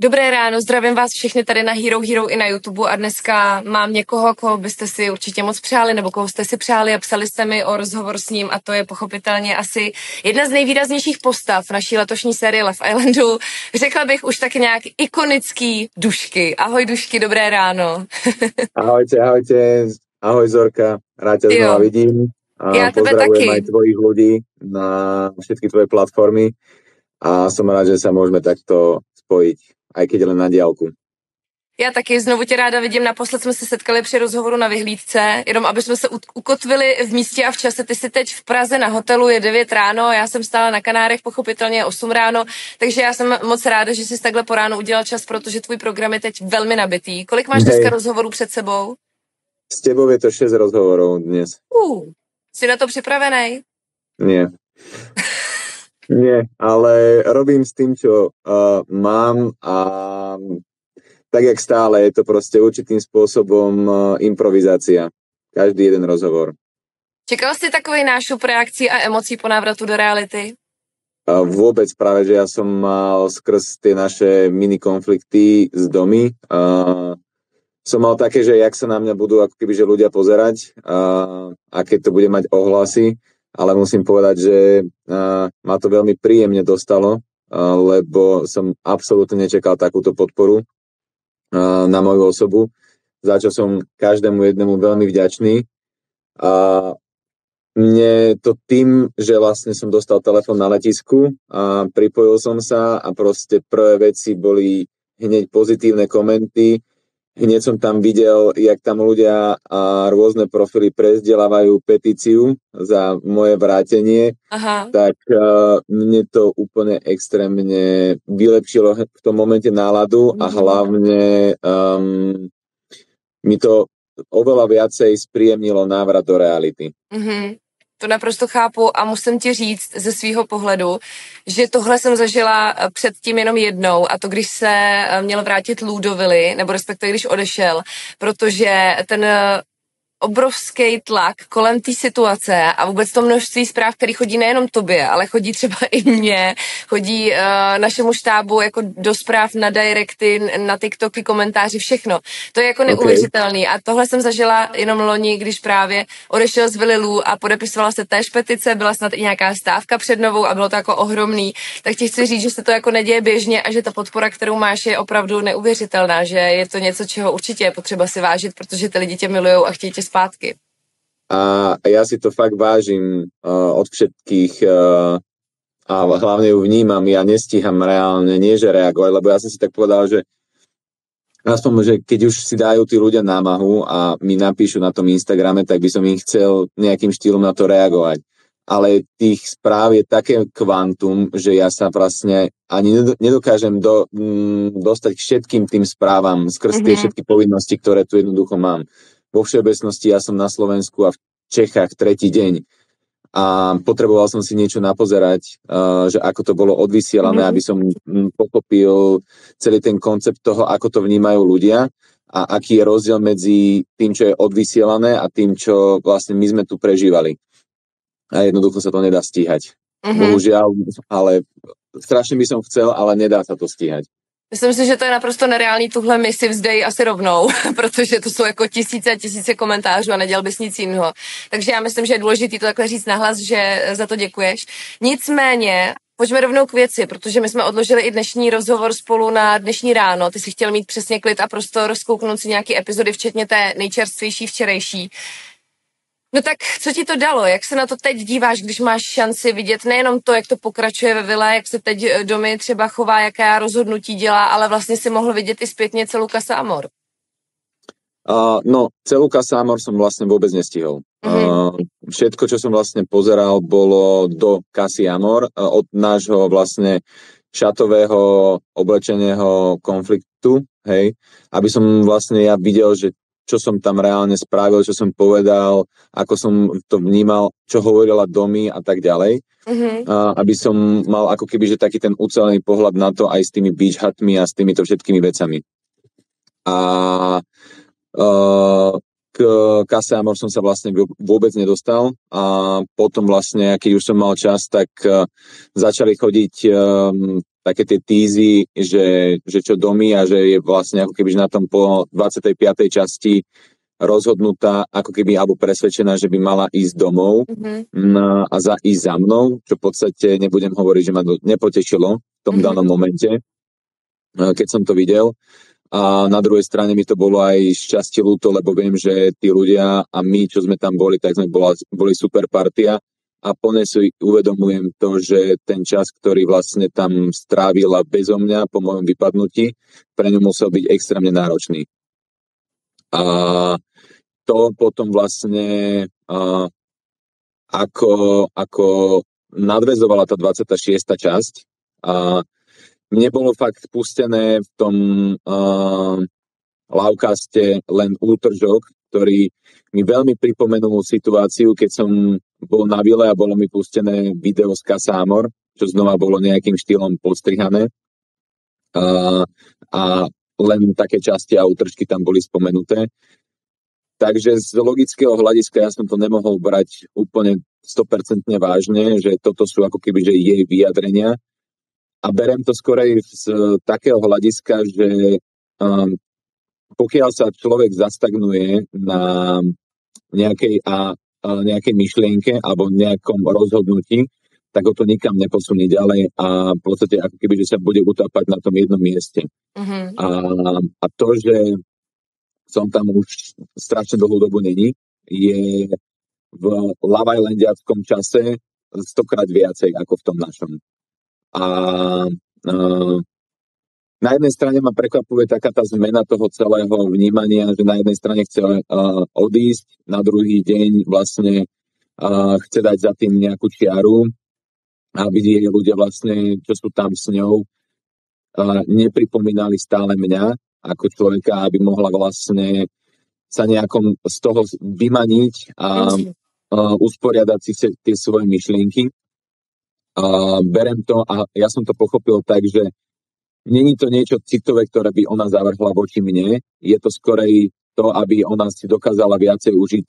Dobré ráno, zdravím vás všechny tady na Hero Hero i na YouTube a dneska mám někoho, koho byste si určitě moc přáli nebo koho jste si přáli a psali jste mi o rozhovor s ním a to je pochopitelně asi jedna z nejvýraznějších postav naší letošní série Love Islandu. Řekla bych už tak nějak ikonický Dušky. Ahoj Dušky, dobré ráno. Ahojte, ahoj Zorka, rád ťa znova vidím. Ja tebe pozdravujem taky. aj tvojich ľudí na všetky tvoje platformy a som rád, že sa môžeme takto spojiť, aj keď len na diaľku. Já taky, znovu tě ráda vidím, naposled jsme se setkali při rozhovoru na vyhlídce, jenom aby jsme se ukotvili v místě a v čase. Ty jsi teď v Praze na hotelu, je 9 ráno, já jsem stála na Kanárech, pochopitelně 8 ráno, takže já jsem moc ráda, že jsi takhle po ránu udělal čas, protože tvůj program je teď velmi nabitý. Kolik máš dneska rozhovorů před sebou? S tebou je to 6 rozhovorov dnes. Jsi na to připravený? Nie. Nie, ale robím s tým, čo mám a tak jak stále je to proste určitým spôsobom improvizácia. Každý jeden rozhovor. Čekal jsi takový nášup reakcí a emocí po návratu do reality? Vôbec, práve, že ja som mal skrz tie naše mini konflikty z domy. Som mal také, že jak sa na mňa budú ako keby že ľudia pozerať, aké to bude mať ohlasy, ale musím povedať, že ma to veľmi príjemne dostalo, lebo som absolútne nečakal takúto podporu na moju osobu, za čo som každému jednému veľmi vďačný. A mne to tým, že vlastne som dostal telefón na letisku a pripojil som sa a proste prvé veci boli hneď pozitívne komenty. Hneď som tam videl, jak tam ľudia a rôzne profily prezdelávajú petíciu za moje vrátenie. Aha. Tak mne to úplne extrémne vylepšilo v tom momente náladu a hlavne mi to oveľa viacej spríjemnilo návrat do reality. To naprosto chápu a musím ti říct ze svýho pohledu, že tohle jsem zažila předtím jenom jednou a to, když se měl vrátit Lou do vily, nebo respektive když odešel, protože ten obrovský tlak kolem té situace a vůbec to množství zpráv, který chodí nejenom tobě, ale chodí třeba i mně, chodí našemu štábu jako do zpráv na directy, na TikToky, komentáři, všechno. To je jako neuvěřitelný a tohle jsem zažila jenom loni, když právě odešel z vily Lou a podepisovala se též petice, byla snad i nějaká stávka před novou a bylo to jako ohromný. Tak ti chci říct, že se to jako neděje běžně a že ta podpora, kterou máš, je opravdu neuvěřitelná, že je to něco, čeho určitě je potřeba si vážit, protože ty lidi tě milujou a chtějí tě zpátky. A ja si to fakt vážim od všetkých a hlavne ju vnímam, ja nestíham reálne, nie že reagovať, lebo ja som si tak povedal, že aspoň, že keď už si dajú tí ľudia námahu a mi napíšu na tom Instagrame, tak by som im chcel nejakým štýlom na to reagovať. Ale tých správ je také kvantum, že ja sa vlastne ani nedokážem dostať k všetkým tým správam skrz tie všetky povinnosti, ktoré tu jednoducho mám. Vo všeobecnosti ja som na Slovensku a v Čechách tretí deň a potreboval som si niečo napozerať, že ako to bolo odvysielané, aby som pochopil celý ten koncept toho, ako to vnímajú ľudia a aký je rozdiel medzi tým, čo je odvysielané a tým, čo vlastne my sme tu prežívali. A jednoducho sa to nedá stíhať. Bohužiaľ, ale strašne by som chcel, ale nedá sa to stíhať. Myslím si, že to je naprosto nereálný, tuhle misi vzdej asi rovnou, protože to jsou jako tisíce a tisíce komentářů a nedělal bys nic jiného. Takže já myslím, že je důležité to takhle říct nahlas, že za to děkuješ. Nicméně, pojďme rovnou k věci, protože my jsme odložili i dnešní rozhovor spolu na dnešní ráno. Ty si chtěl mít přesně klid a prostor, zkouknout si nějaký epizody, včetně té nejčerstvější včerejší. No tak, co ti to dalo? Jak se na to teď díváš, když máš šanci vidět nejenom to, jak to pokračuje ve vile, jak se teď Domy třeba chová, jaká rozhodnutí dělá, ale vlastně si mohl vidět i zpětně celou Casa Amor? No, celú Casa Amor som vlastne vôbec nestihol. Všetko, čo som vlastne pozeral, bolo do Casy Amor, od nášho vlastne šatového oblečeného konfliktu, hej, aby som vlastne ja videl, že čo som tam reálne spravil, čo som povedal, ako som to vnímal, čo hovorila Domy a tak ďalej. Aby som mal ako keby, že taký ten ucelený pohľad na to aj s tými beach hutmi a s týmito všetkými vecami. A k Case Amor som sa vlastne vôbec nedostal a potom vlastne, keď už som mal čas, tak začali chodiť také tie teasy, že čo domy a že je vlastne ako keby na tom po 25. časti rozhodnutá, ako keby, alebo presvedčená, že by mala ísť domov a ísť za mnou, čo v podstate nebudem hovoriť, že ma nepotešilo v tom danom momente, keď som to videl. A na druhej strane mi to bolo aj šťastie ľúto, lebo viem, že tí ľudia a my, čo sme tam boli, tak sme boli super partia a plne si uvedomujem to, že ten čas, ktorý vlastne tam strávila bezo mňa po mojom vypadnutí, pre ňu musel byť extrémne náročný. A to potom vlastne ako nadväzovala tá 26. časť a mne bolo fakt pustené v tom livekaste len útržok, ktorý mi veľmi pripomenul situáciu, keď som bol na vile a bolo mi pustené video z Casa Amor, čo znova bolo nejakým štýlom podstrihané. A len také časti a útržky tam boli spomenuté. Takže z logického hľadiska ja som to nemohol brať úplne 100% vážne, že toto sú ako keby že jej vyjadrenia. A berem to skorej z takého hľadiska, že pokiaľ sa človek zastagnuje na nejakej myšlienke alebo nejakom rozhodnutí, tak ho to nikam neposunie ďalej a v podstate ako keby že sa bude utápať na tom jednom mieste. A to, že som tam už strašne dlhú dobu není, je v Love Islandiackom čase 100-krát viacej ako v tom našom. A na jednej strane ma prekvapuje taká tá zmena toho celého vnímania, že na jednej strane chce odísť, na druhý deň vlastne chce dať za tým nejakú čiaru, aby jej ľudia vlastne, čo sú tam s ňou, nepripomínali stále mňa ako človeka, aby mohla vlastne sa nejakom z toho vymaniť a usporiadať si tie svoje myšlienky. Berem to a ja som to pochopil tak, že není to niečo citové, ktoré by ona zavrhla voči mne, je to skorej to, aby ona si dokázala viacej užiť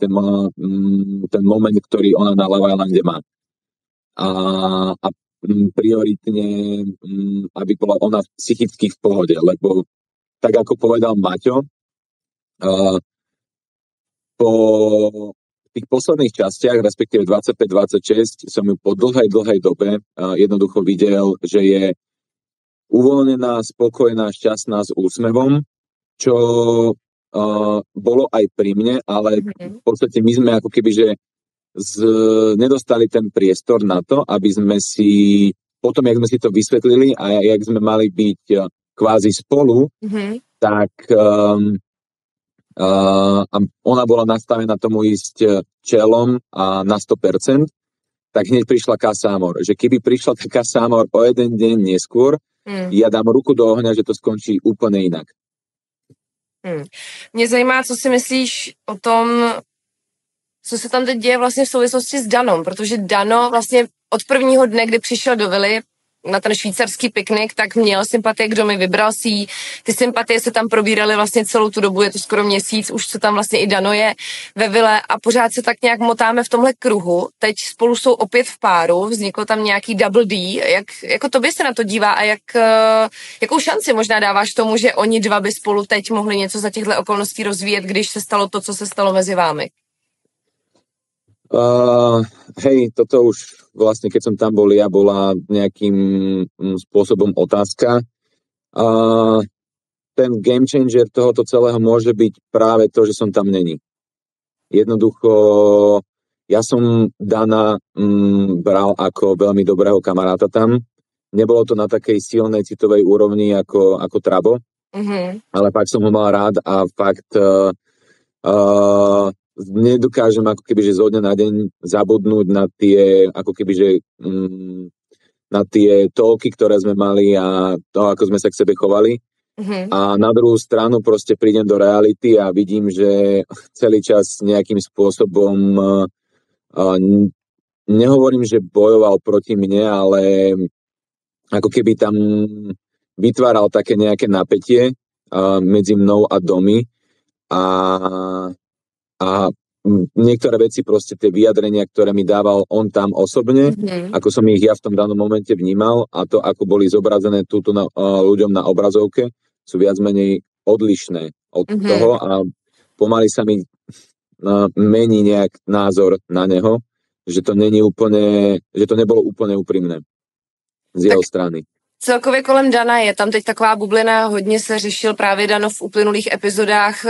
ten moment, ktorý ona na Love Islande má. A prioritne, aby bola ona psychicky v pohode, lebo tak ako povedal Maťo, po tých posledných častiach, respektíve 25-26, som ju po dlhej dobe jednoducho videl, že je uvoľnená, spokojná, šťastná s úsmevom, čo bolo aj pri mne, ale v podstate my sme ako keby, že nedostali ten priestor na to, aby sme si, potom jak sme si to vysvetlili a jak sme mali byť kvázi spolu, tak ona bola nastavená tomu ísť čelom a na 100%, tak hneď prišla Casa Amor. Že keby prišla tá Casa Amor o jeden deň neskôr, ja dám ruku do ohňa, že to skončí úplne inak. Mě zajímá, co si myslíš o tom, co se tam teď děje vlastně v souvislosti s Danom, protože Dano vlastně od prvního dne, kdy přišel do vily na ten švýcarský piknik, tak měl sympatie k domy, vybral si jí. Ty sympatie se tam probíraly vlastně celou tu dobu, je to skoro měsíc, už co tam vlastně i Dano je ve vile a pořád se tak nějak motáme v tomhle kruhu. Teď spolu jsou opět v páru, vzniklo tam nějaký double D. Jako tobě se na to dívá a jakou šanci možná dáváš tomu, že oni dva by spolu teď mohli něco za těchto okolností rozvíjet, když se stalo to, co se stalo mezi vámi? Hej, toto už vlastne, keď som tam bol, ja bola nejakým spôsobom otázka. Ten game changer tohoto celého môže byť práve to, že som tam není. Jednoducho, ja som Dana bral ako veľmi dobrého kamaráta tam. Nebolo to na takej silnej citovej úrovni ako Trabo, ale fakt som ho mal rád a fakt nedokážem ako keby, že zo dňa na deň zabudnúť na tie, ako keby, že na tie talky, ktoré sme mali a to, ako sme sa k sebe chovali. A na druhú stranu proste prídem do reality a vidím, že celý čas nejakým spôsobom nehovorím, že bojoval proti mne, ale ako keby tam vytváral také nejaké napätie medzi mnou a Domi a niektoré veci, proste tie vyjadrenia, ktoré mi dával on tam osobne, ako som ich ja v tom danom momente vnímal a to, ako boli zobrazené túto ľuďom na obrazovke, sú viac menej odlišné od toho a pomaly sa mi mení nejak názor na neho, že to nebolo úplne úprimné z jeho strany. Celkově kolem Dana je tam teď taková bublina, hodně se řešil právě Dano v uplynulých epizodách,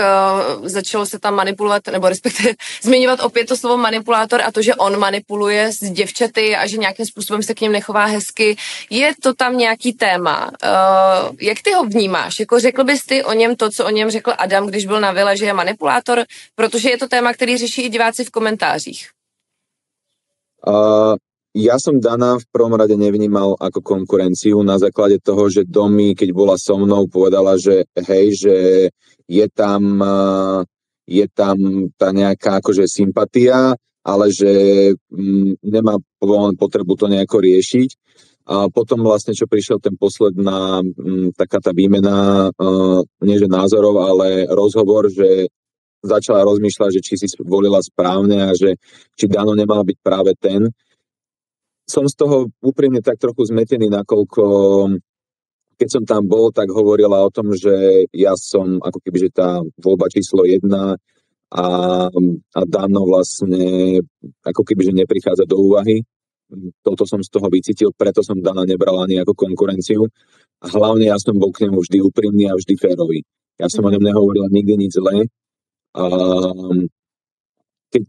začalo se tam manipulovat, nebo respektive zmiňovat opět to slovo manipulátor a to, že on manipuluje s děvčaty a že nějakým způsobem se k ním nechová hezky. Je to tam nějaký téma. Jak ty ho vnímáš? Jako řekl bys ty o něm to, co o něm řekl Adam, když byl na vile, že je manipulátor? Protože je to téma, který řeší i diváci v komentářích. Ja som Dana v prvom rade nevnímal ako konkurenciu na základe toho, že Domi, keď bola so mnou, povedala, že hej, že je tam tá nejaká akože sympatia, ale že nemá potrebu to nejako riešiť. A potom vlastne, čo prišiel ten posledná taká tá výmena, nie že názorov, ale rozhovor, že začala rozmýšľať, že či si volila správne a že či Dano nemal byť práve ten. Som z toho úprimne tak trochu zmetený, nakoľko keď som tam bol, tak hovorila o tom, že ja som ako keby, že tá voľba číslo 1 a Dano vlastne ako keby, že neprichádza do úvahy. Toto som z toho vycítil, preto som Dana nebral ani ako konkurenciu. A hlavne ja som bol k nemu vždy úprimný a vždy férový. Ja som o ňom nehovoril nikdy nič zlé. Keď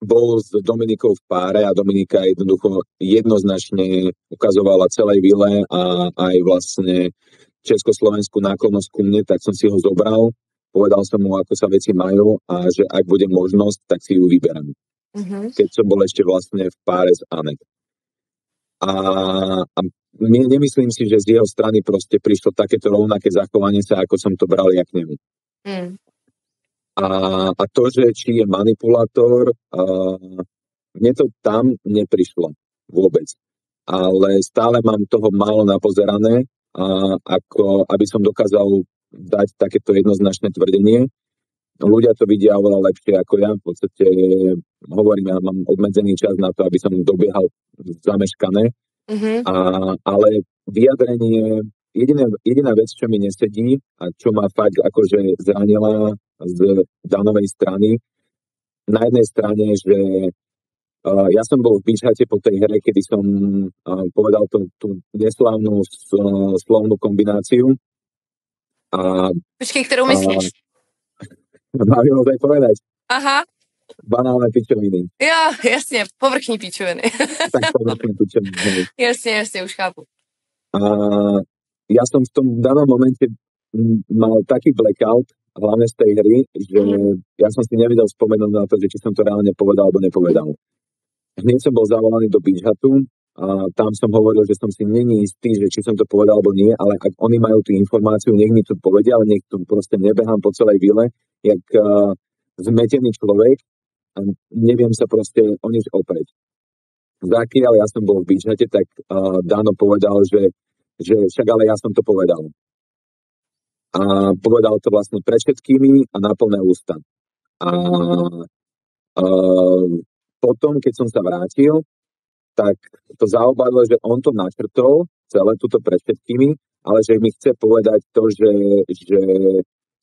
bol s Dominikou v páre a Dominika jednoducho jednoznačne ukazovala celej vile a aj vlastne československú náklonnosť ku mne, tak som si ho zobral, povedal som mu, ako sa veci majú a že ak bude možnosť, tak si ju vyberem. Keď som bol ešte vlastne v páre s Anet. A nemyslím si, že z jeho strany proste prišlo takéto rovnaké zachovanie sa, ako som to bral ja k nemu. A to, že či je manipulátor, mne to tam neprišlo vôbec. Ale stále mám toho málo napozerané, ako aby som dokázal dať takéto jednoznačné tvrdenie. Ľudia to vidia oveľa lepšie ako ja. V podstate hovorím, ja mám obmedzený čas na to, aby som dobiehal zameškané. Ale vyjadrenie, jediná vec, čo mi nesedí a čo ma fakt akože zranila z Danovej strany. Na jednej strane, že ja som bol v Bičhate po tej hre, kedy som povedal tú neslávnu slovnú kombináciu. Počkej, ktorú myslíš? Mám ju ozaj povedať. Aha. Banálne pičoviny. Jo, jasne, povrchní pičoviny. Tak povrchní pičoviny. Jasne, už chápu. A ja som v tom danom momente mal taký blackout, hlavne z tej hry, že ja som si nevedel spomenúť na to, že či som to reálne povedal alebo nepovedal. Hneď som bol zavolaný do Bičhatu a tam som hovoril, že som si není istý, že či som to povedal alebo nie, ale ak oni majú tú informáciu, nech mi to povedia, ale nech tu proste nebehám po celej vile, jak zmetený človek a neviem sa proste o nič oprieť. Zakiaľ ja som bol v Bičhate, tak Dano povedal, že však ale ja som to povedal. A povedal to vlastne pred všetkými a na plné ústa. A potom, keď som sa vrátil, tak to zaobavilo, že on to načrtol celé túto pred všetkými, ale že mi chce povedať to, že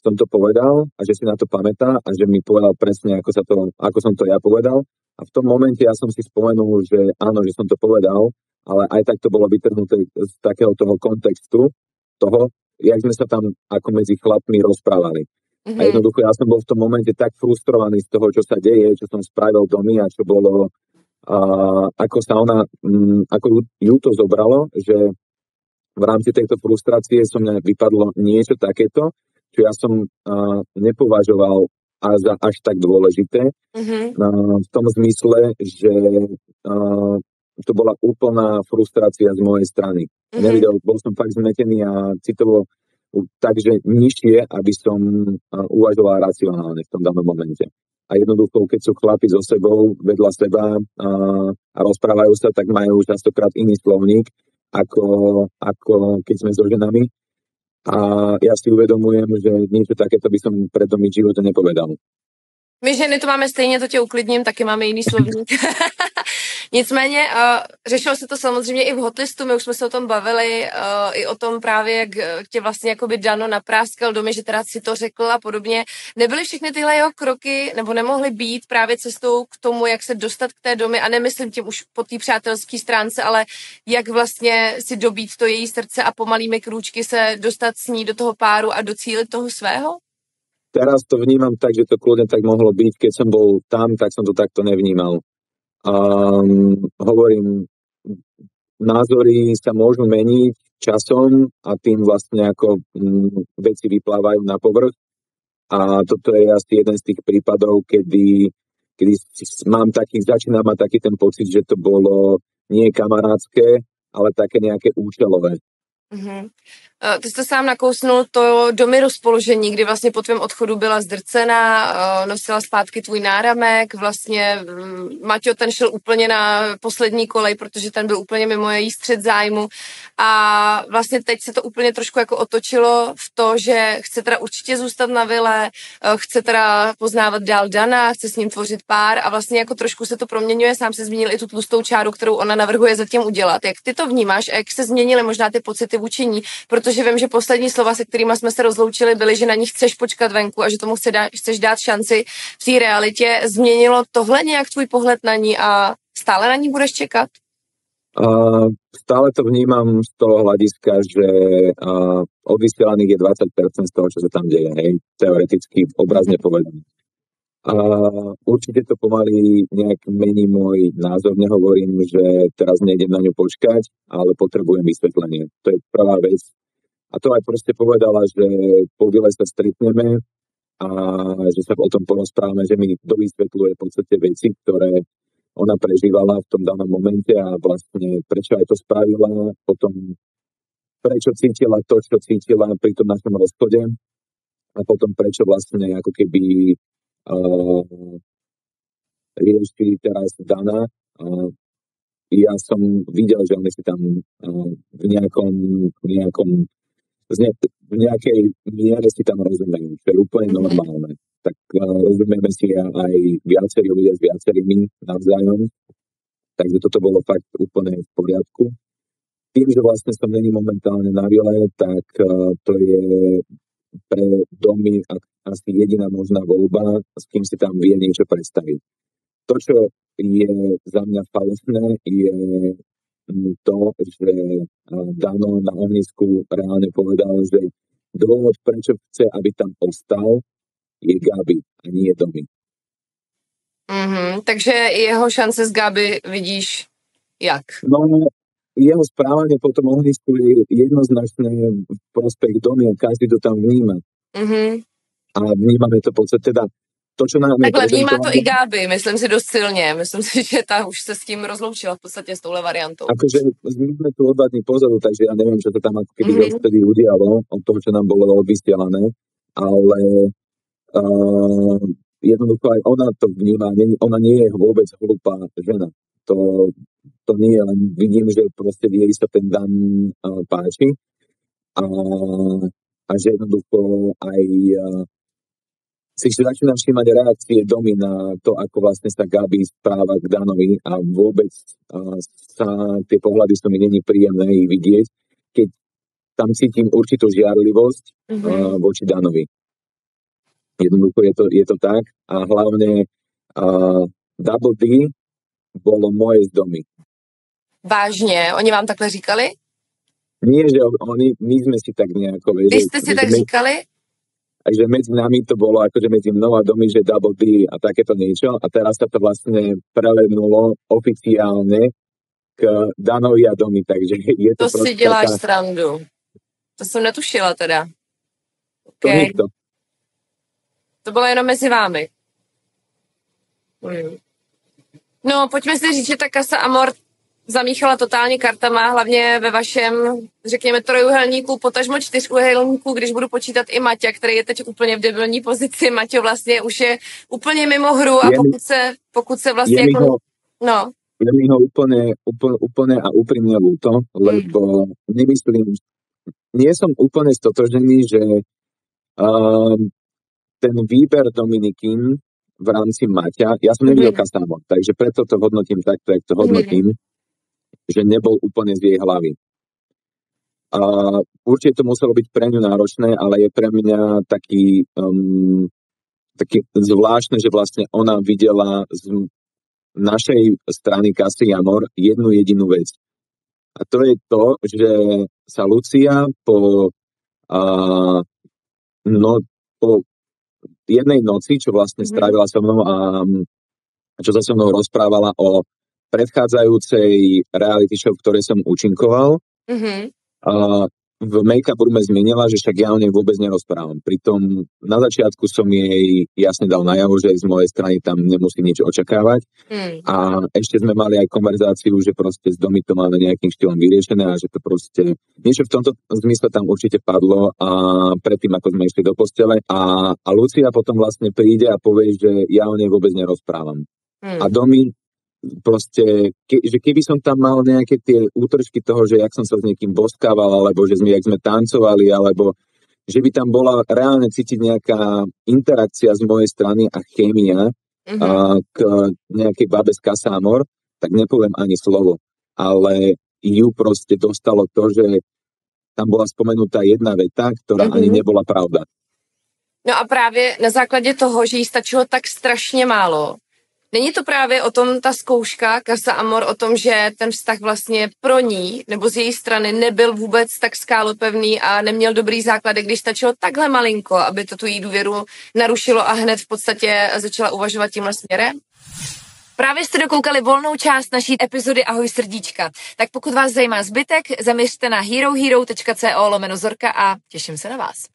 som to povedal a že si na to pamätá a že mi povedal presne, ako som to ja povedal. A v tom momente ja som si spomenul, že áno, že som to povedal, ale aj tak to bolo vytrhnuté z takého toho kontextu toho, jak sme sa tam ako medzi chlapmi rozprávali. A jednoducho ja som bol v tom momente tak frustrovaný z toho, čo sa deje, čo som spravil Domi a čo bolo, ako sa ona, ako ju to zobralo, že v rámci tejto frustrácie som mňa vypadlo niečo takéto, čo ja som nepovažoval za až tak dôležité. V tom zmysle, že to bola úplná frustrácia z mojej strany. Nevidel, bol som fakt zmetený a citovo takže nižšie, aby som uvažoval racionálne v tom danom momente. A jednoducho, keď sú chlapi so sebou, vedľa seba a rozprávajú sa, tak majú častokrát iný slovník, ako keď sme so ženami. A ja si uvedomujem, že niečo takéto by som pred Domi v živote nepovedal. My ženy to máme stejně, to tě uklidním, taky máme jiný slovník. Nicméně řešilo se to samozřejmě i v hotlistu, my už jsme se o tom bavili, i o tom právě, jak tě vlastně jakoby Dano napráskal domy, že teda si to řekl a podobně. Nebyly všechny tyhle jeho kroky, nebo nemohly být právě cestou k tomu, jak se dostat k té domy, a nemyslím tím už po té přátelské stránce, ale jak vlastně si dobít to její srdce a pomalými krůčky se dostat s ní do toho páru a docílit toho svého? Teraz to vnímam tak, že to kľudne tak mohlo byť. Keď som bol tam, tak som to takto nevnímal. Hovorím, názory sa môžu meniť časom a tým vlastne ako veci vyplávajú na povrch. A toto je asi jeden z tých prípadov, kedy začínam mať taký ten pocit, že to bolo nie kamarádske, ale také nejaké účelové. Mm-hmm. Ty jsi to sám nakousnul, to domy rozpoložení, kdy vlastně po tvém odchodu byla zdrcená, nosila zpátky tvůj náramek, vlastně Maťo ten šel úplně na poslední kolej, protože ten byl úplně mimo její střed zájmu a vlastně teď se to úplně trošku jako otočilo v to, že chce teda určitě zůstat na vile, chce teda poznávat dál Dana, chce s ním tvořit pár a vlastně jako trošku se to proměňuje, sám se zmínil i tu tlustou čáru, kterou ona navrhuje zatím udělat. Jak ty to vnímáš a jak se změnily možná ty pocity vůči ní, protože vím, že poslední slova, se kterými jsme se rozloučili, byly, že na ní chceš počkat venku a že tomu chceš dát šanci v té realitě. Změnilo tohle nějak tvůj pohled na ní a stále na ní budeš čekat? Stále to vnímam z toho hľadiska, že od vysielaných je 20% z toho, čo sa tam deje, hej, teoreticky, obrazne povedané. Určite to pomaly nejak mení môj názor, nehovorím, že teraz nejdem na ňu počkať, ale potrebujem vysvetlenie. To je prvá vec. A to aj proste povedala, že po vile sa stretneme a že sa o tom porozprávame, že mi dovysvetľuje v podstate veci, ktoré ona prežívala v tom danom momente a vlastne prečo aj to spravila, potom prečo cítila to, čo cítila pri tom našom rozchode a potom prečo vlastne ako keby rieši teraz Dana. Ja som videl, že oni si tam v nejakej miere si tam rozumejú, čo je úplne normálne. Tak rozumieme si aj viacerí ľudia s viacerými navzájom. Takže toto bolo fakt úplne v poriadku. Tým, že vlastne som není momentálne na vile, tak to je pre domy asi jediná možná voľba, s kým si tam vie niečo predstaviť. To, čo je za mňa falošné, je to, že Dano na ohnisku reálne povedal, že dôvod, prečo chce, aby tam ostal, je Gabi a nie domy. Takže jeho šance z Gabi vidíš jak? No, jeho správanie po tom ohnisku je jednoznačné v prospech domy a každý to tam vníma. A vnímame to v podstate teda to, čo nám takhle vnímá to i Gabi, myslím si dost silně. Myslím si, že ta už se s tím rozloučila v podstatě s touhle variantou. Akože sme tu o 2 dní pozoru, takže ja neviem, čo to tam ako keby vtedy udialo od toho, čo nám bolo odvysielané, ale jednoducho aj ona to vníma, ona nie je vôbec hlupá žena. To nie, len vidím, že proste jej sa ten Dan páči a že jednoducho aj si začínam všímať reakcie domy na to, ako vlastne sa Gabi správa k Danovi a vôbec sa tie pohľady sú mi není príjemné ich vidieť, keď tam cítim určitú žiarlivosť voči Danovi. Jednoducho je to tak a hlavne Double D bolo moje z domy. Vážně? Oni vám takhle říkali? Nie, že my sme si tak nejako... Vy ste si tak říkali? Takže medzi nami to bolo akože medzi mnou a domy, že Double D a takéto niečo. A teraz sa to vlastne prevednulo oficiálne k Danovi a domy, takže je to... To si děláš srandu. To jsem netušila teda. Okay. To bylo jenom mezi vámi. No, pojďme si říct, že ta Casa Amor zamíchala totálně kartama, hlavně ve vašem, řekněme, trojuhelníku, potažmo 4úhelníku, když budu počítat i Maťa, který je teď úplně v debilní pozici. Maťo vlastně už je úplně mimo hru a pokud se vlastně jako... No. Je mi ho úplne a úprimne ľúto, lebo nemyslím, nie som úplne stotožený, že ten výber Dominiky v rámci Maťa, ja som nevidel Kasámor, takže preto to hodnotím takto, jak to hodnotím, že nebol úplne z jej hlavy. A určite to muselo byť pre ňu náročné, ale je pre mňa taký zvláštne, že vlastne ona videla z našej strany Casy Amor jednu jedinú vec. A to je to, že sa Lucia po jednej noci, čo vlastne strávila so mnou a čo sa so mnou rozprávala o predchádzajúcej reality show, v ktorej som účinkoval, v Make-up Roome zmienila, že však ja o nej vôbec nerozprávam. Pritom na začiatku som jej jasne dal najavo, že z mojej strany tam nemusí nič očakávať. A ešte sme mali aj konverzáciu, že proste z domy to máme nejakým štýlom vyriešené a že to proste niečo v tomto zmysle tam určite padlo a predtým, ako sme išli do postele. A Lucia potom vlastne príde a povie, že ja o nej vôbec nerozprávam. A domy proste, že keby som tam mal nejaké tie útržky toho, že jak som sa s niekým boskával, alebo že jak sme tancovali, alebo že by tam bola reálne cítiť nejaká interakcia z mojej strany a chémia k nejakej babe z Casa Amor, tak nepoviem ani slovo. Ale ju proste dostalo to, že tam bola spomenutá jedna veta, ktorá ani nebola pravda. No a právě na základě toho, že jí stačilo tak strašně málo, není to právě o tom ta zkouška Casa Amor, o tom, že ten vztah vlastně pro ní nebo z její strany nebyl vůbec tak skálopevný a neměl dobrý základy, když stačilo takhle malinko, aby to tu její důvěru narušilo a hned v podstatě začala uvažovat tímhle směrem? Právě jste dokoukali volnou část naší epizody Ahoj srdíčka. Tak pokud vás zajímá zbytek, zaměřte na herohero.co/Zorka a těším se na vás.